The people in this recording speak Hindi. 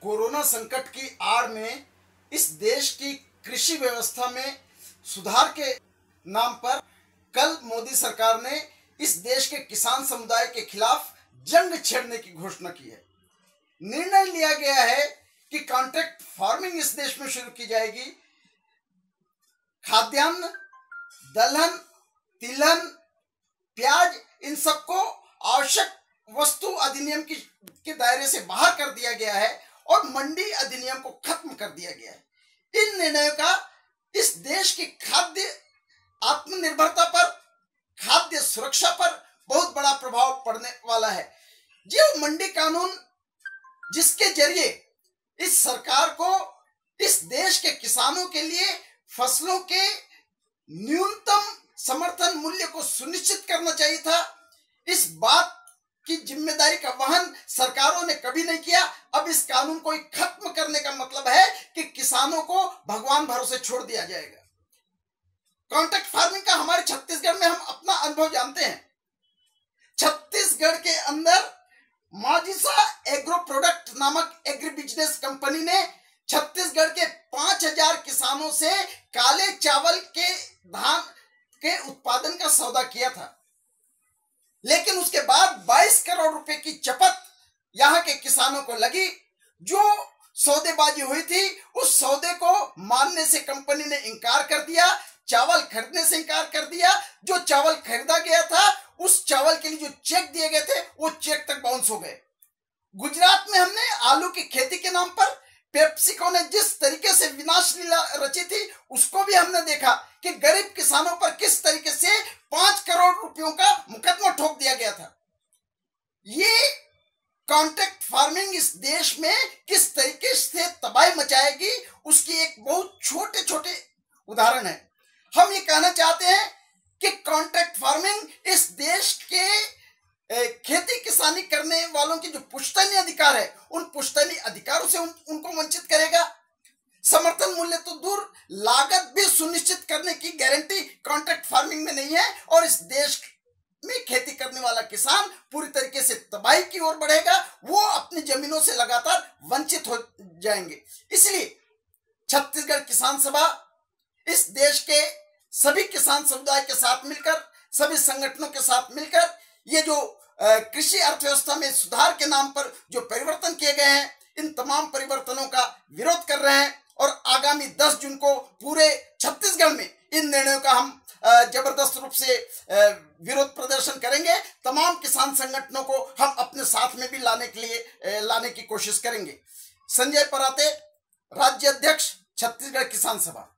कोरोना संकट की आड़ में इस देश की कृषि व्यवस्था में सुधार के नाम पर कल मोदी सरकार ने इस देश के किसान समुदाय के खिलाफ जंग छेड़ने की घोषणा की है। निर्णय लिया गया है कि कॉन्ट्रैक्ट फार्मिंग इस देश में शुरू की जाएगी। खाद्यान्न, दलहन, तिलहन, प्याज, इन सबको आवश्यक वस्तु अधिनियम के दायरे से बाहर कर दिया गया है और मंडी अधिनियम को खत्म कर दिया गया है। इन निर्णयों का इस देश की खाद्य आत्मनिर्भरता पर, खाद्य सुरक्षा पर बहुत बड़ा प्रभाव पड़ने वाला है। जो मंडी कानून जिसके जरिए इस सरकार को इस देश के किसानों के लिए फसलों के न्यूनतम समर्थन मूल्य को सुनिश्चित करना चाहिए था, इस बात की जिम्मेदारी का वहन सरकारों ने कभी नहीं किया। अब इस कानून को खत्म करने का मतलब है कि किसानों को भगवान भरोसे छोड़ दिया जाएगा। कॉन्ट्रैक्ट फार्मिंग का हमारे छत्तीसगढ़ में हम अपना अनुभव जानते हैं। छत्तीसगढ़ के अंदर माजिसा एग्रो प्रोडक्ट नामक एग्री बिजनेस कंपनी ने छत्तीसगढ़ के 5000 किसानों से काले चावल के धान के उत्पादन का सौदा किया था, लेकिन उसके बाद 22 करोड़ रुपए की चपत यहां के किसानों को लगी। जो सौदेबाजी हुई थी उस सौदे को मानने से कंपनी ने इंकार कर दिया, चावल खरीदने से इंकार कर दिया। जो चावल खरीदा गया था उस चावल के लिए जो चेक दिए गए थे वो चेक तक बाउंस हो गए। गुजरात में हमने आलू की खेती के नाम पर पेप्सिको ने जिस तरीके से विनाश लीला रची थी उसको भी हमने देखा कि गरीब किसानों पर किस तरीके से 5 करोड़ रुपयों का मुकदमा ठोक दिया गया था। ये कॉन्ट्रैक्ट फार्मिंग इस देश में किस तरीके से तबाही मचाएगी उसकी एक बहुत छोटे छोटे उदाहरण है। हम ये कहना चाहते हैं कि कॉन्ट्रैक्ट फार्मिंग इस देश के खेती किसानी करने वालों की जो पुश्तैनी अधिकार है उन पुश्तैनी अधिकारों से उनको वंचित करेगा। समर्थन मूल्य तो दूर, लागत भी सुनिश्चित करने की गारंटी कॉन्ट्रैक्ट फार्मिंग में नहीं है और इस देश में खेती करने वाला किसान पूरी तरीके से तबाही की ओर बढ़ेगा। वो अपनी जमीनों से लगातार वंचित हो जाएंगे। इसलिए छत्तीसगढ़ किसान सभा इस देश के सभी किसान समुदाय के साथ मिलकर, सभी संगठनों के साथ मिलकर ये जो कृषि अर्थव्यवस्था में सुधार के नाम पर जो परिवर्तन किए गए हैं इन तमाम परिवर्तनों का विरोध कर रहे हैं और आगामी 10 जून को पूरे छत्तीसगढ़ में इन निर्णयों का हम जबरदस्त रूप से विरोध प्रदर्शन करेंगे। तमाम किसान संगठनों को हम अपने साथ में भी लाने की कोशिश करेंगे। संजय पराते, राज्य अध्यक्ष, छत्तीसगढ़ किसान सभा।